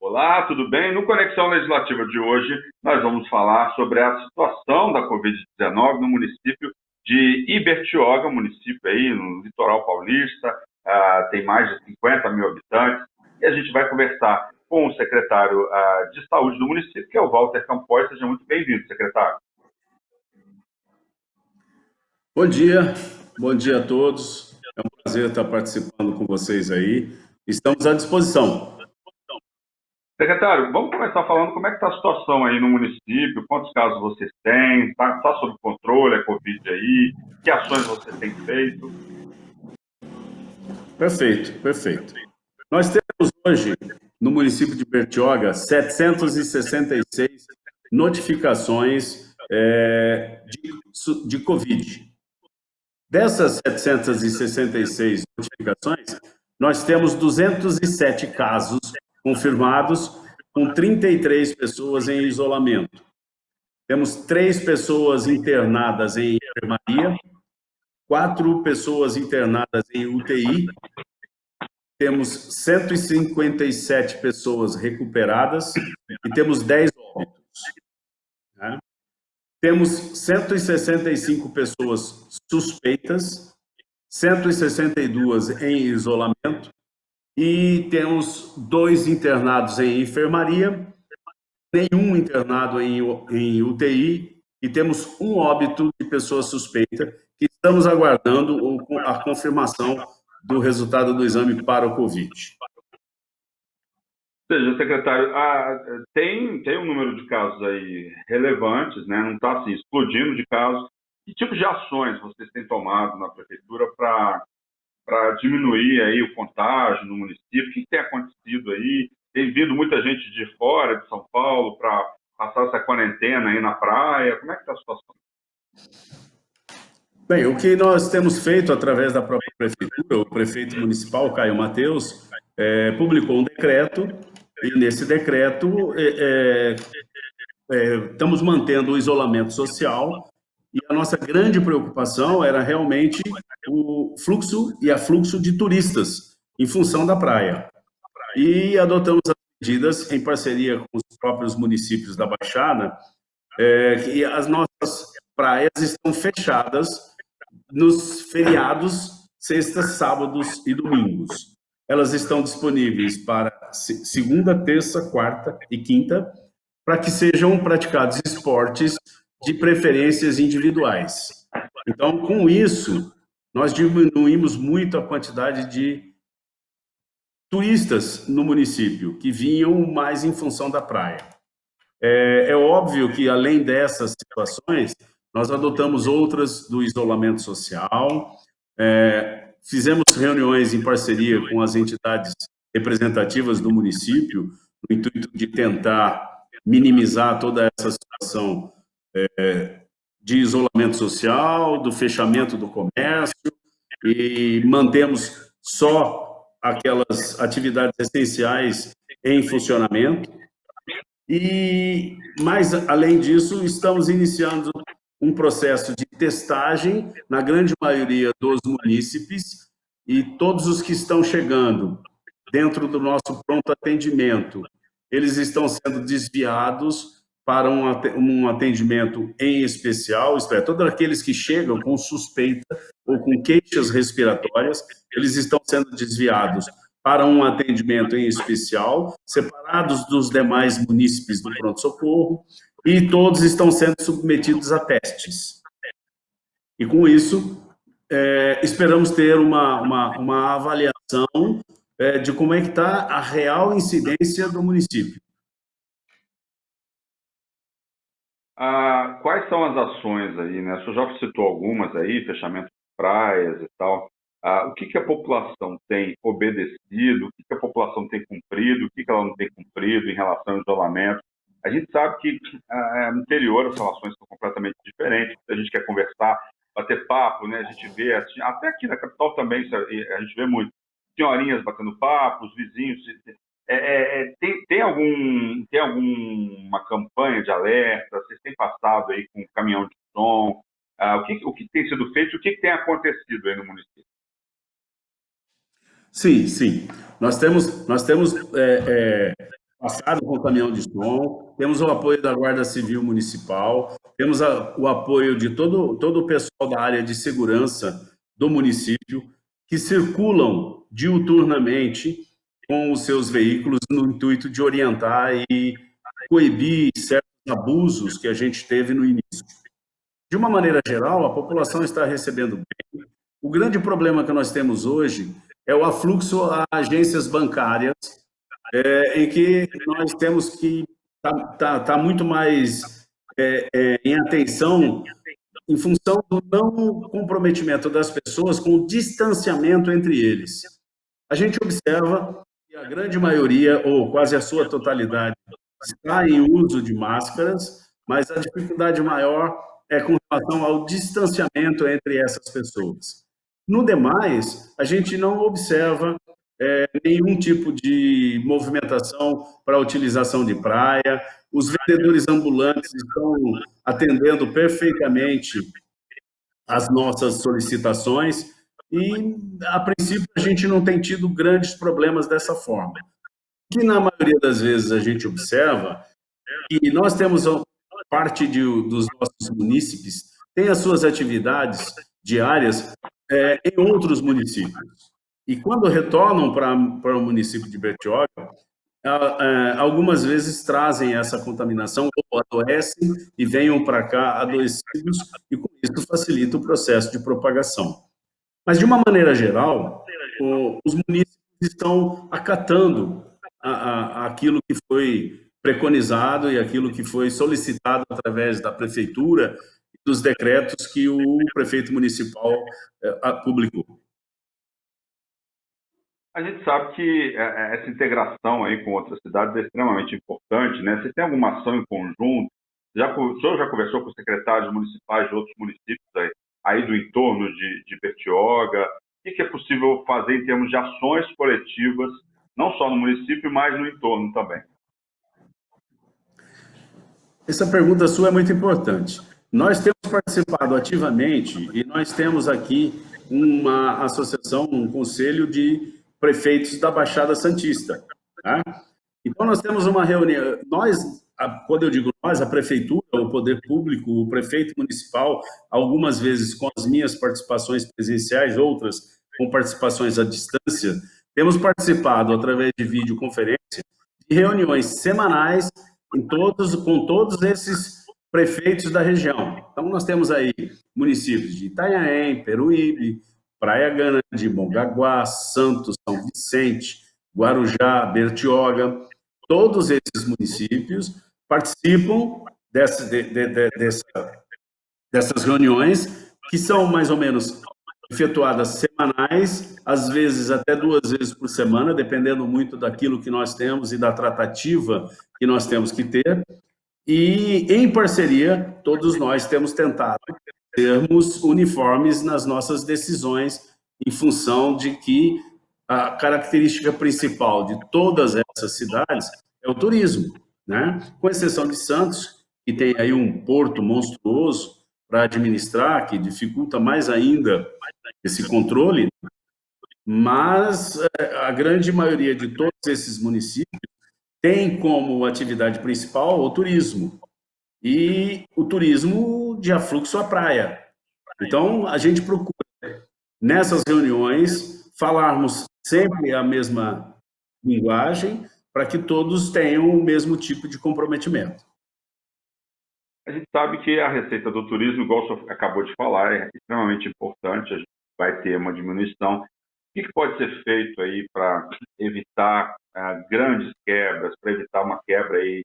Olá, tudo bem? No Conexão Legislativa de hoje, nós vamos falar sobre a situação da Covid-19 no município de Ibertioga, município aí no litoral paulista, tem mais de 50 mil habitantes, e a gente vai conversar com o secretário de Saúde do município, que é o Walter Campoy. Seja muito bem-vindo, secretário. Bom dia a todos. É um prazer estar participando com vocês aí. Estamos à disposição. Secretário, vamos começar falando como é que está a situação aí no município, quantos casos vocês têm, está sob controle a Covid aí, que ações você tem feito? Perfeito. Nós temos hoje, no município de Bertioga, 766 notificações de Covid. Dessas 766 notificações, nós temos 207 casos confirmados, com 33 pessoas em isolamento. Temos 3 pessoas internadas em enfermaria, 4 pessoas internadas em UTI, temos 157 pessoas recuperadas e temos 10 óbitos. Né? Temos 165 pessoas suspeitas, 162 em isolamento e temos 2 internados em enfermaria, nenhum internado em UTI e temos um óbito de pessoa suspeita que estamos aguardando a confirmação do resultado do exame para o Covid. Ou seja, secretário, tem um número de casos aí relevantes, né? Não está assim, explodindo de casos. Que tipo de ações vocês têm tomado na prefeitura para diminuir aí o contágio no município? O que tem acontecido aí? Tem vindo muita gente de fora de São Paulo para passar essa quarentena aí na praia? Como é que está a situação? Bem, o que nós temos feito através da própria prefeitura, o prefeito municipal, Caio Mateus, publicou um decreto, e nesse decreto estamos mantendo o isolamento social, e a nossa grande preocupação era realmente o fluxo e afluxo de turistas em função da praia. E adotamos as medidas em parceria com os próprios municípios da Baixada, que as nossas praias estão fechadas nos feriados, sextas, sábados e domingos. Elas estão disponíveis para segunda, terça, quarta e quinta, para que sejam praticados esportes de preferências individuais. Então, com isso, nós diminuímos muito a quantidade de turistas no município, que vinham mais em função da praia. É óbvio que, além dessas situações, nós adotamos outras do isolamento social, fizemos reuniões em parceria com as entidades representativas do município, no intuito de tentar minimizar toda essa situação de isolamento social, do fechamento do comércio, e mantemos só aquelas atividades essenciais em funcionamento. Mas, além disso, estamos iniciando um processo de testagem na grande maioria dos munícipes, e todos os que estão chegando dentro do nosso pronto atendimento, eles estão sendo desviados para um atendimento em especial, isto é, todos aqueles que chegam com suspeita ou com queixas respiratórias, eles estão sendo desviados para um atendimento em especial, separados dos demais munícipes do pronto-socorro, e todos estão sendo submetidos a testes. E, com isso, esperamos ter uma avaliação de como é que está a real incidência do município. Quais são as ações aí, né? O senhor já citou algumas aí, fechamento de praias e tal. O que a população tem obedecido, o que a população tem cumprido, o que ela não tem cumprido em relação ao isolamento? A gente sabe que no interior as relações são completamente diferentes. A gente quer conversar, bater papo, né? A gente vê, assim, até aqui na capital também, a gente vê muito senhorinhas batendo papo, os vizinhos. Tem alguma campanha de alerta? Vocês têm passado aí com caminhão de som? O que tem sido feito? O que tem acontecido aí no município? Sim. Nós temos passado com o caminhão de som, temos o apoio da Guarda Civil Municipal, temos o apoio de todo o pessoal da área de segurança do município, que circulam diuturnamente com os seus veículos no intuito de orientar e coibir certos abusos que a gente teve no início. De uma maneira geral, a população está recebendo bem. O grande problema que nós temos hoje é o afluxo a agências bancárias, em que nós temos que tá muito mais em atenção em função do não comprometimento das pessoas com o distanciamento entre eles. A gente observa que a grande maioria, ou quase a sua totalidade, está em uso de máscaras, mas a dificuldade maior é com relação ao distanciamento entre essas pessoas. No demais, a gente não observa nenhum tipo de movimentação para a utilização de praia, os vendedores ambulantes estão atendendo perfeitamente as nossas solicitações e, a princípio, a gente não tem tido grandes problemas dessa forma. O que, na maioria das vezes, a gente observa que nós temos parte dos nossos munícipes tem as suas atividades diárias em outros municípios. E quando retornam para o município de Bertioga, algumas vezes trazem essa contaminação ou adoecem e venham para cá adoecidos e com isso facilita o processo de propagação. Mas, de uma maneira geral, os municípios estão acatando aquilo que foi preconizado e aquilo que foi solicitado através da prefeitura e dos decretos que o prefeito municipal publicou. A gente sabe que essa integração aí com outras cidades é extremamente importante, né? Você tem alguma ação em conjunto? O senhor já conversou com secretários municipais de outros municípios aí do entorno de Bertioga? O que é possível fazer em termos de ações coletivas, não só no município, mas no entorno também? Essa pergunta sua é muito importante. Nós temos participado ativamente e nós temos aqui uma associação, um conselho de prefeitos da Baixada Santista. Tá? Então, nós temos uma reunião. Quando eu digo nós, a prefeitura, o poder público, o prefeito municipal, algumas vezes com as minhas participações presenciais, outras com participações à distância, temos participado, através de videoconferência, de reuniões semanais com todos esses prefeitos da região. Então, nós temos aí municípios de Itanhaém, Peruíbe, Praia Grande, Mongaguá, Santos, São Vicente, Guarujá, Bertioga. Todos esses municípios participam dessas reuniões, que são mais ou menos efetuadas semanais, às vezes até 2 vezes por semana, dependendo muito daquilo que nós temos e da tratativa que nós temos que ter. E, em parceria, todos nós temos tentado sermos uniformes nas nossas decisões, em função de que a característica principal de todas essas cidades é o turismo, né? Com exceção de Santos, que tem aí um porto monstruoso para administrar, que dificulta mais ainda esse controle, mas a grande maioria de todos esses municípios tem como atividade principal o turismo, e o turismo de afluxo à praia. Então, a gente procura, nessas reuniões, falarmos sempre a mesma linguagem, para que todos tenham o mesmo tipo de comprometimento. A gente sabe que a receita do turismo, igual o senhor acabou de falar, é extremamente importante, a gente vai ter uma diminuição. O que pode ser feito aí para evitar grandes quebras, para evitar uma quebra aí,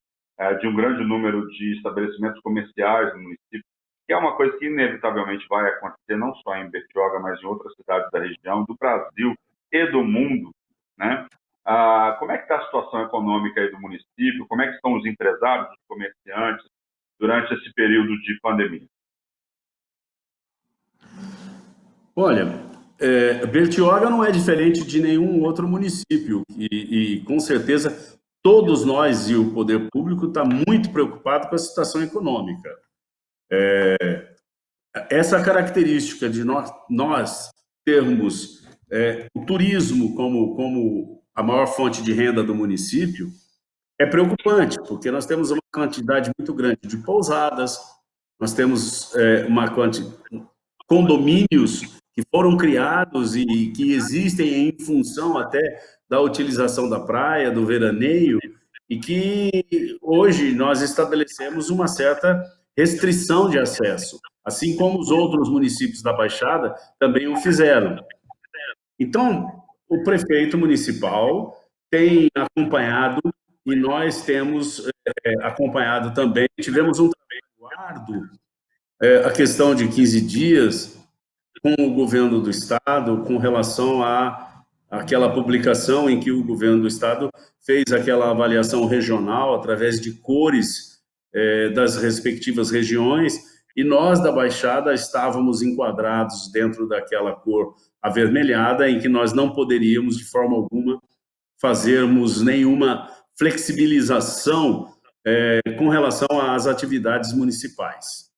de um grande número de estabelecimentos comerciais no município, que é uma coisa que inevitavelmente vai acontecer não só em Bertioga, mas em outras cidades da região, do Brasil e do mundo, né? Como é que está a situação econômica aí do município? Como é que estão os empresários, os comerciantes, durante esse período de pandemia? Olha, Bertioga não é diferente de nenhum outro município e com certeza todos nós e o poder público está muito preocupado com a situação econômica. Essa característica de nós termos o turismo como a maior fonte de renda do município É preocupante, porque nós temos uma quantidade muito grande de pousadas, nós temos condomínios que foram criados e que existem em função até da utilização da praia, do veraneio, e que hoje nós estabelecemos uma certa restrição de acesso, assim como os outros municípios da Baixada também o fizeram. Então, o prefeito municipal tem acompanhado e nós temos acompanhado também. Tivemos um trabalho árduo, a questão de 15 dias, com o governo do Estado, com relação a aquela publicação em que o governo do Estado fez aquela avaliação regional através de cores das respectivas regiões, e nós da Baixada estávamos enquadrados dentro daquela cor avermelhada, em que nós não poderíamos, de forma alguma, fazermos nenhuma flexibilização com relação às atividades municipais.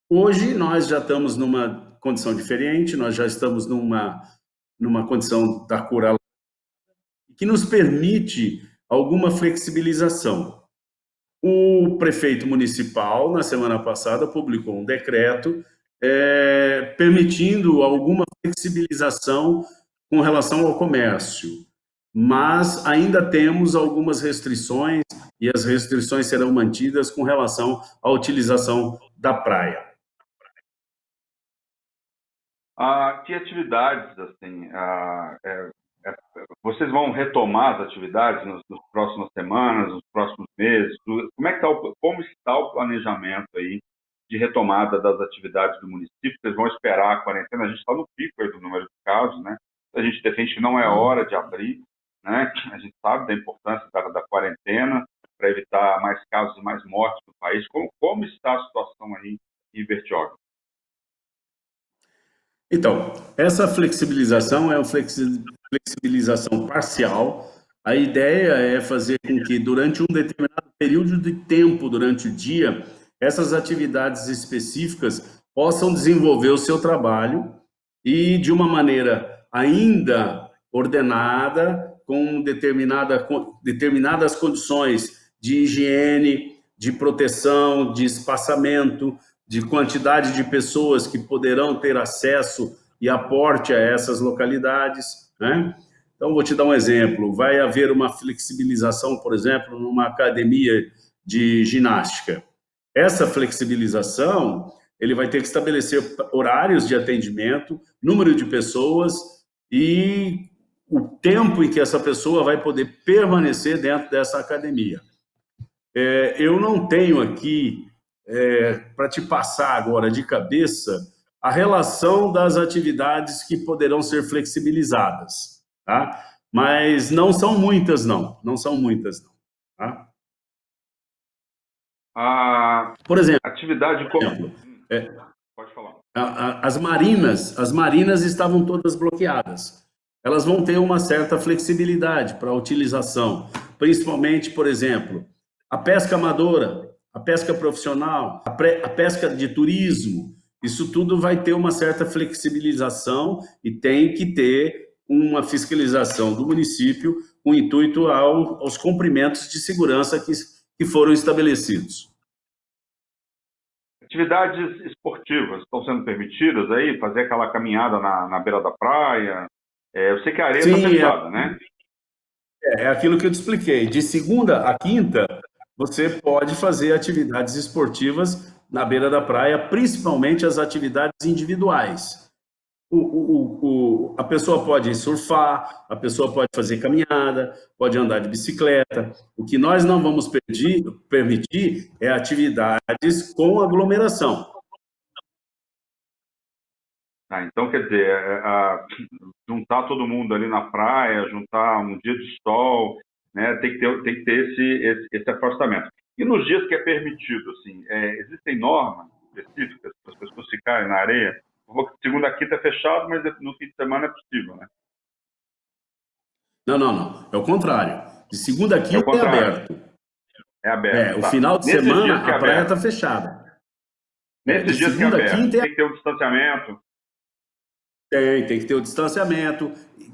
Hoje nós já estamos numa condição diferente, nós já estamos numa condição da cura que nos permite alguma flexibilização. O prefeito municipal, na semana passada, publicou um decreto permitindo alguma flexibilização com relação ao comércio, mas ainda temos algumas restrições e as restrições serão mantidas com relação à utilização da praia. Que atividades, assim, vocês vão retomar as atividades nas próximas semanas, nos próximos meses? Como está o planejamento aí de retomada das atividades do município? Vocês vão esperar a quarentena? A gente está no pico aí do número de casos, né? A gente defende que não é hora de abrir, né? A gente sabe da importância da quarentena para evitar mais casos e mais mortes no país. Como está a situação aí em Bertioga? Então, essa flexibilização é uma flexibilização parcial. A ideia é fazer com que, durante um determinado período de tempo, durante o dia, essas atividades específicas possam desenvolver o seu trabalho e de uma maneira ainda ordenada, com determinadas condições de higiene, de proteção, de espaçamento, de quantidade de pessoas que poderão ter acesso e aporte a essas localidades, né? Então, vou te dar um exemplo. Vai haver uma flexibilização, por exemplo, numa academia de ginástica. Essa flexibilização, ele vai ter que estabelecer horários de atendimento, número de pessoas e o tempo em que essa pessoa vai poder permanecer dentro dessa academia. Eu não tenho aqui, para te passar agora de cabeça, a relação das atividades que poderão ser flexibilizadas, tá? Mas não são muitas, não. Não são muitas, não. Tá? Por exemplo, Atividade como... Pode falar. as marinas estavam todas bloqueadas. Elas vão ter uma certa flexibilidade para a utilização, principalmente, por exemplo, a pesca amadora, a pesca profissional, a pesca de turismo. Isso tudo vai ter uma certa flexibilização e tem que ter uma fiscalização do município com intuito aos cumprimentos de segurança que foram estabelecidos. Atividades esportivas estão sendo permitidas aí? Fazer aquela caminhada na beira da praia? Eu sei que a areia está fechada, né? É aquilo que eu te expliquei. De segunda a quinta, você pode fazer atividades esportivas na beira da praia, principalmente as atividades individuais. A pessoa pode surfar, a pessoa pode fazer caminhada, pode andar de bicicleta. O que nós não vamos permitir é atividades com aglomeração. Então, quer dizer, juntar todo mundo ali na praia, juntar um dia de sol, né, tem que ter esse afastamento. E nos dias que é permitido, assim, existem normas específicas para as pessoas ficarem na areia? Segunda, quinta é fechado, mas no fim de semana é possível, né? Não. É o contrário. De segunda a quinta é aberto. É aberto. O final de semana a praia está fechada. Nesses dias que é aberto, tem que ter um distanciamento. Tem que ter o distanciamento.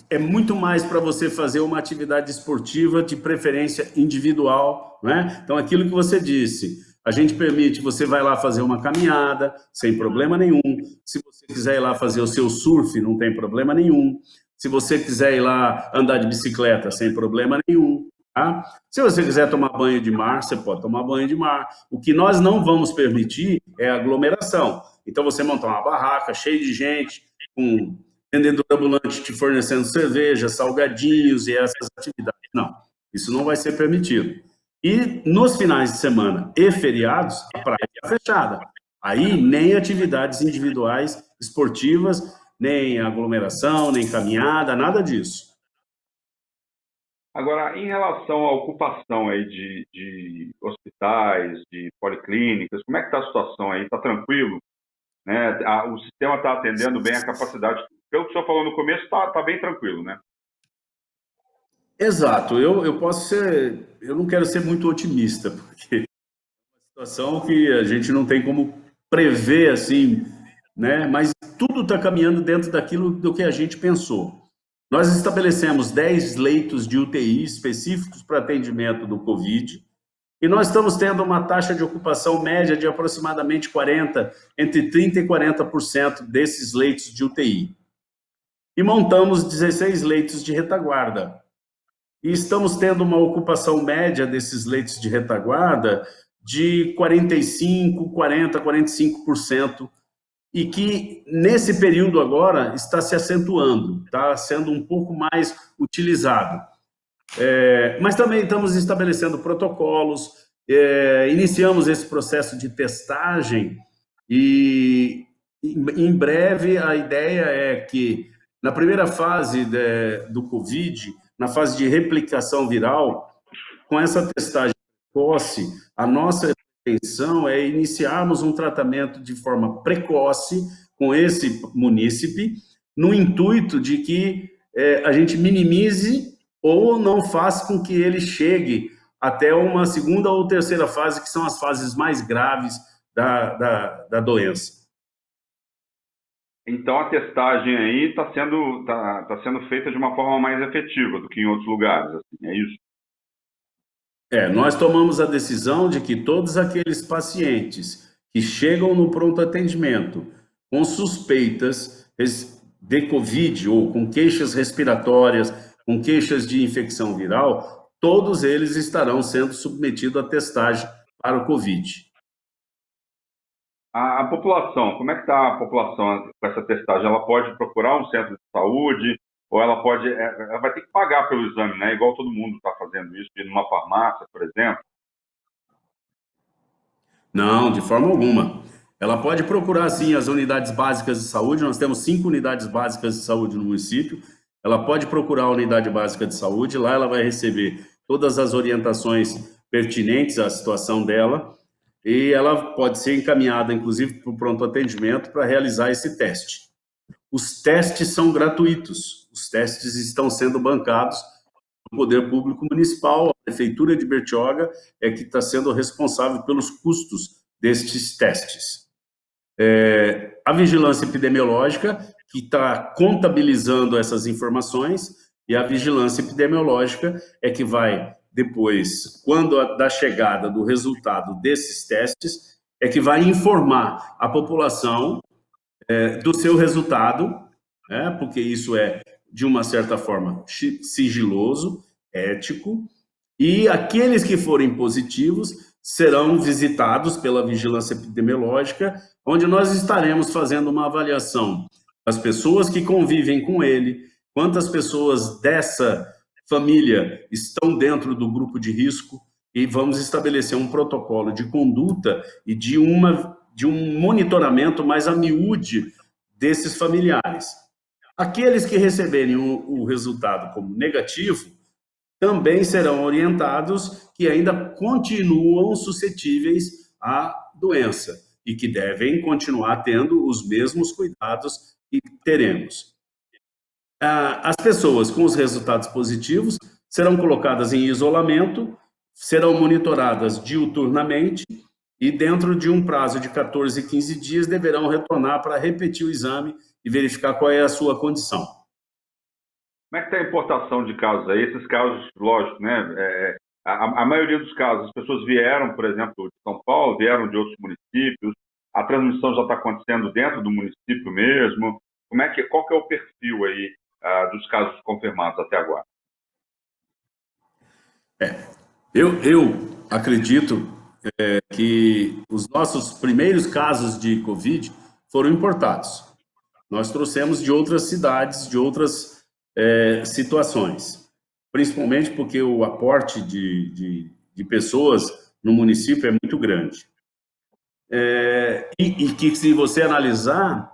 É muito mais para você fazer uma atividade esportiva de preferência individual, né? Então, aquilo que você disse, a gente permite, você vai lá fazer uma caminhada, sem problema nenhum. Se você quiser ir lá fazer o seu surf, não tem problema nenhum. Se você quiser ir lá andar de bicicleta, sem problema nenhum. Tá? Se você quiser tomar banho de mar, você pode tomar banho de mar. O que nós não vamos permitir é aglomeração. Então, você montar uma barraca cheia de gente, com vendedor ambulante te fornecendo cerveja, salgadinhos e essas atividades. Não, isso não vai ser permitido. E nos finais de semana e feriados, a praia está fechada. Aí nem atividades individuais esportivas, nem aglomeração, nem caminhada, nada disso. Agora, em relação à ocupação aí de hospitais, de policlínicas, como é que está a situação aí? Está tranquilo? Né? O sistema está atendendo bem a capacidade. Pelo que o senhor falou no começo, está bem tranquilo, né? Exato, eu posso ser, eu não quero ser muito otimista, porque é uma situação que a gente não tem como prever assim, né? Mas tudo está caminhando dentro daquilo do que a gente pensou. Nós estabelecemos 10 leitos de UTI específicos para atendimento do Covid, e nós estamos tendo uma taxa de ocupação média de aproximadamente 40, entre 30% e 40% desses leitos de UTI. E montamos 16 leitos de retaguarda. E estamos tendo uma ocupação média desses leitos de retaguarda de 45, 40, 45%, e que nesse período agora está se acentuando, está sendo um pouco mais utilizado. Mas também estamos estabelecendo protocolos, iniciamos esse processo de testagem e em breve a ideia é que na primeira fase do Covid, na fase de replicação viral, com essa testagem precoce, a nossa intenção é iniciarmos um tratamento de forma precoce com esse munícipe, no intuito de que a gente minimize ou não faça com que ele chegue até uma segunda ou terceira fase, que são as fases mais graves da doença. Então, a testagem aí tá sendo feita de uma forma mais efetiva do que em outros lugares, assim, é isso? Nós tomamos a decisão de que todos aqueles pacientes que chegam no pronto atendimento com suspeitas de Covid ou com queixas respiratórias, com queixas de infecção viral, todos eles estarão sendo submetidos à testagem para o Covid. A população, como é que está a população com essa testagem? Ela pode procurar um centro de saúde ou ela vai ter que pagar pelo exame, né? Igual todo mundo está fazendo isso, ir numa farmácia, por exemplo? Não, de forma alguma. Ela pode procurar, sim, as unidades básicas de saúde. Nós temos 5 unidades básicas de saúde no município. Ela pode procurar a unidade básica de saúde. Lá ela vai receber todas as orientações pertinentes à situação dela. E ela pode ser encaminhada, inclusive, para o pronto atendimento para realizar esse teste. Os testes são gratuitos. Os testes estão sendo bancados o Poder Público Municipal, a Prefeitura de Bertioga é que está sendo responsável pelos custos destes testes. A vigilância epidemiológica, que está contabilizando essas informações, e a vigilância epidemiológica é que vai, depois, quando da chegada do resultado desses testes, é que vai informar a população do seu resultado, né, porque isso é de uma certa forma, sigiloso, ético, e aqueles que forem positivos serão visitados pela vigilância epidemiológica, onde nós estaremos fazendo uma avaliação das pessoas que convivem com ele, quantas pessoas dessa família estão dentro do grupo de risco, e vamos estabelecer um protocolo de conduta e de um monitoramento mais a miúde desses familiares. Aqueles que receberem o resultado como negativo também serão orientados que ainda continuam suscetíveis à doença e que devem continuar tendo os mesmos cuidados que teremos. As pessoas com os resultados positivos serão colocadas em isolamento, serão monitoradas diuturnamente e dentro de um prazo de 14, 15 dias deverão retornar para repetir o exame e verificar qual é a sua condição. Como é que está a importação de casos aí? Esses casos, lógico, né? A maioria dos casos, as pessoas vieram, por exemplo, de São Paulo, vieram de outros municípios, a transmissão já está acontecendo dentro do município mesmo. Qual que é o perfil aí dos casos confirmados até agora? Eu acredito que os nossos primeiros casos de Covid foram importados. Nós trouxemos de outras cidades, de outras situações, principalmente porque o aporte de pessoas no município é muito grande. E que, se você analisar,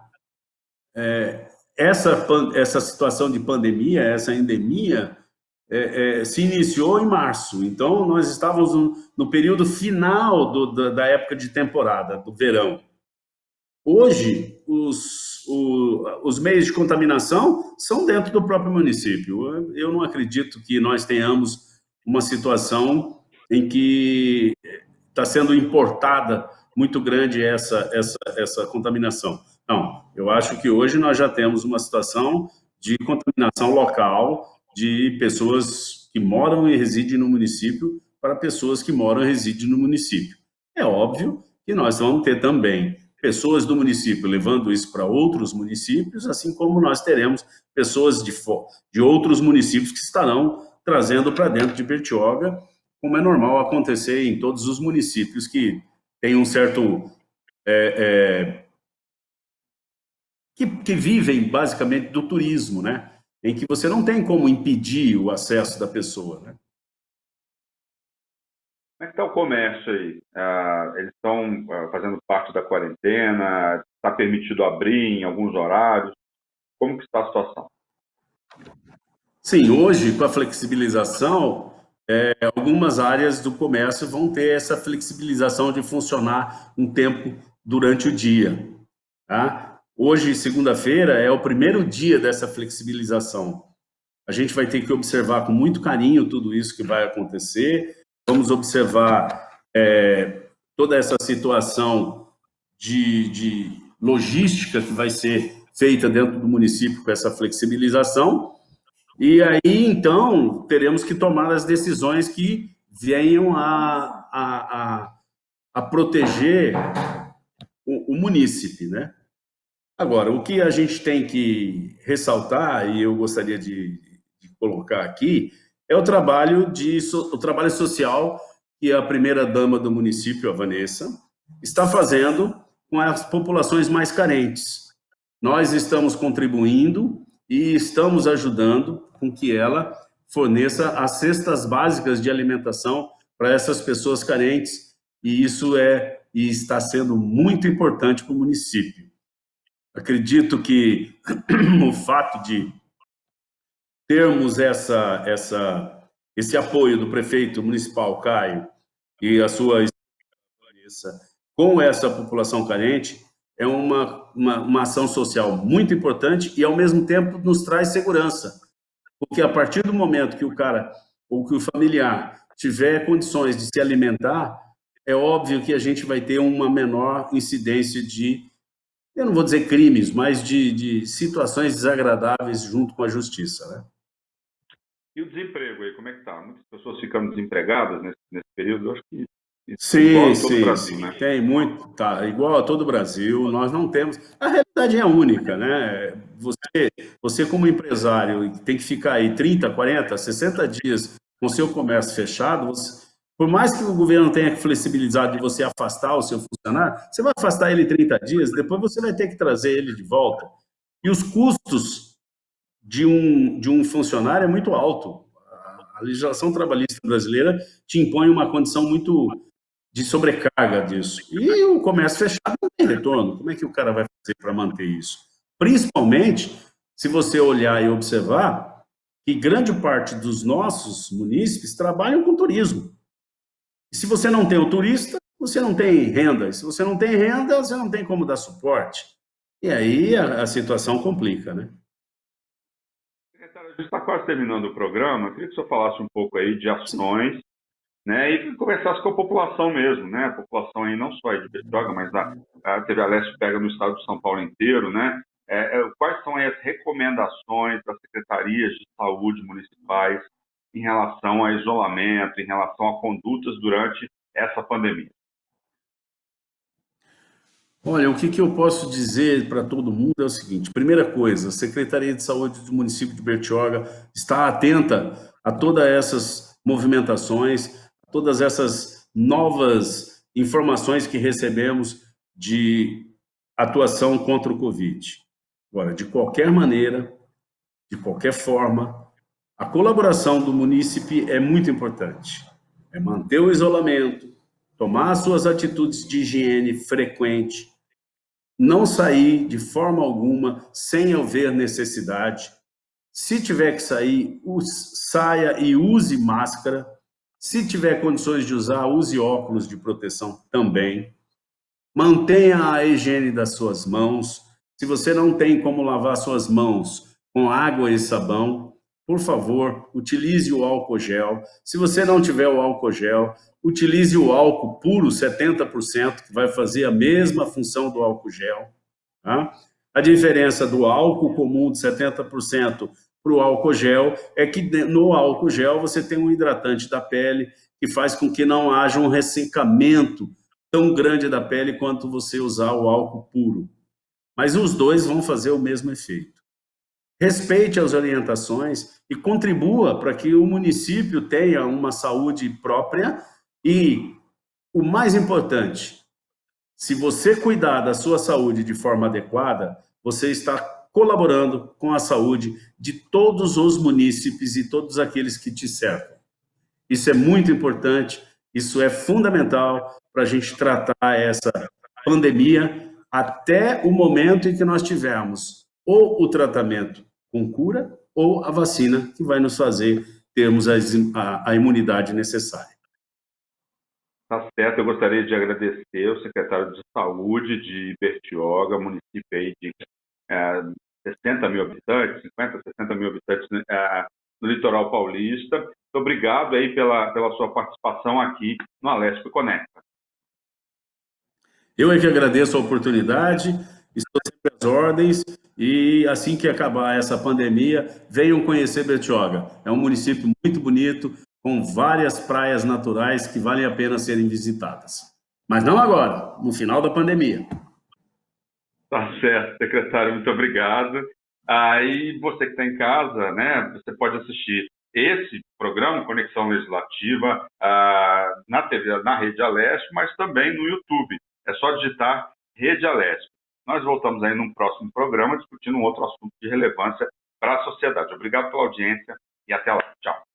essa situação de pandemia, essa endemia, se iniciou em março. Então, nós estávamos no período final da época de temporada, do verão. Hoje, os meios de contaminação são dentro do próprio município. Eu não acredito que nós tenhamos uma situação em que está sendo importada muito grande essa contaminação. Não, eu acho que hoje nós já temos uma situação de contaminação local de pessoas que moram e residem no município para pessoas que moram e residem no município. É óbvio que nós vamos ter também pessoas do município levando isso para outros municípios, assim como nós teremos pessoas de outros municípios que estarão trazendo para dentro de Bertioga, como é normal acontecer em todos os municípios que têm um certo... que vivem basicamente do turismo, né? Em que você não tem como impedir o acesso da pessoa, né? Como é que está o comércio aí? Eles estão fazendo parte da quarentena? Está permitido abrir em alguns horários? Como que está a situação? Sim, hoje, com a flexibilização, algumas áreas do comércio vão ter essa flexibilização de funcionar um tempo durante o dia. Tá? Hoje, segunda-feira, é o primeiro dia dessa flexibilização. A gente vai ter que observar com muito carinho tudo isso que vai acontecer. Vamos observar toda essa situação de logística que vai ser feita dentro do município com essa flexibilização. E aí, então, teremos que tomar as decisões que venham a proteger o munícipe, né? Agora, o que a gente tem que ressaltar, e eu gostaria de colocar aqui, é o trabalho social que a primeira-dama do município, a Vanessa, está fazendo com as populações mais carentes. Nós estamos contribuindo e estamos ajudando com que ela forneça as cestas básicas de alimentação para essas pessoas carentes, e isso e está sendo muito importante para o município. Acredito que o fato de termos esse apoio do prefeito municipal, Caio, e a sua experiência com essa população carente é uma ação social muito importante e, ao mesmo tempo, nos traz segurança. Porque a partir do momento que o cara ou que o familiar tiver condições de se alimentar, é óbvio que a gente vai ter uma menor incidência eu não vou dizer crimes, mas de situações desagradáveis junto com a justiça, né? E o desemprego aí, como é que está? Muitas pessoas ficando desempregadas nesse período. Eu acho que isso é igual Sim, em todo o sim, Brasil, sim. né? Tem muito, tá igual a todo o Brasil. Nós não temos. A realidade é única, né? Você como empresário, tem que ficar aí 30, 40, 60 dias com o seu comércio fechado. Por mais que o governo tenha que flexibilizar de você afastar o seu funcionário, você vai afastar ele 30 dias, depois você vai ter que trazer ele de volta. E os custos de um funcionário é muito alto. A legislação trabalhista brasileira te impõe uma condição muito de sobrecarga disso. E o comércio fechado não tem retorno. Como é que o cara vai fazer para manter isso? Principalmente se você olhar e observar que grande parte dos nossos munícipes trabalham com turismo. E se você não tem o turista, você não tem renda. E se você não tem renda, você não tem como dar suporte. E aí a situação complica, né? Secretário, a gente está quase terminando o programa. Eu queria que o senhor falasse um pouco aí de Sim. ações, né, e que conversasse com a população mesmo, né? A população aí não só aí de Bertioga, mas teve a Leste Pega no estado de São Paulo inteiro, né? quais são as recomendações das secretarias de saúde municipais em relação a isolamento, em relação a condutas durante essa pandemia? Olha, o que eu posso dizer para todo mundo é o seguinte: primeira coisa, a Secretaria de Saúde do município de Bertioga está atenta a todas essas movimentações, a todas essas novas informações que recebemos de atuação contra o Covid. Agora, de qualquer maneira, de qualquer forma, a colaboração do munícipe é muito importante. É manter o isolamento, tomar as suas atitudes de higiene frequente, não sair de forma alguma sem haver necessidade. Se tiver que sair, saia e use máscara. Se tiver condições de usar, use óculos de proteção também. Mantenha a higiene das suas mãos. Se você não tem como lavar suas mãos com água e sabão, por favor, utilize o álcool gel. Se você não tiver o álcool gel, utilize o álcool puro 70%, que vai fazer a mesma função do álcool gel. Tá? A diferença do álcool comum de 70% para o álcool gel é que no álcool gel você tem um hidratante da pele que faz com que não haja um ressecamento tão grande da pele quanto você usar o álcool puro. Mas os dois vão fazer o mesmo efeito. Respeite as orientações e contribua para que o município tenha uma saúde própria e, o mais importante, se você cuidar da sua saúde de forma adequada, você está colaborando com a saúde de todos os munícipes e todos aqueles que te cercam. Isso é muito importante, isso é fundamental para a gente tratar essa pandemia até o momento em que nós tivermos ou o tratamento com cura ou a vacina que vai nos fazer termos a imunidade necessária. Tá certo, eu gostaria de agradecer o secretário de Saúde de Bertioga, município aí de 60 mil habitantes, 50, 60 mil habitantes no litoral paulista. Muito obrigado aí pela sua participação aqui no Alesp Conecta. Eu é que agradeço a oportunidade, estou sempre às ordens e assim que acabar essa pandemia, venham conhecer Bertioga. É um município muito bonito, com várias praias naturais que valem a pena serem visitadas. Mas não agora, no final da pandemia. Tá certo, secretário, muito obrigado. E você que está em casa, né, você pode assistir esse programa, Conexão Legislativa, na TV, na Rede Alesp, mas também no YouTube. É só digitar Rede Alesp. Nós voltamos aí num próximo programa discutindo um outro assunto de relevância para a sociedade. Obrigado pela audiência e até lá. Tchau.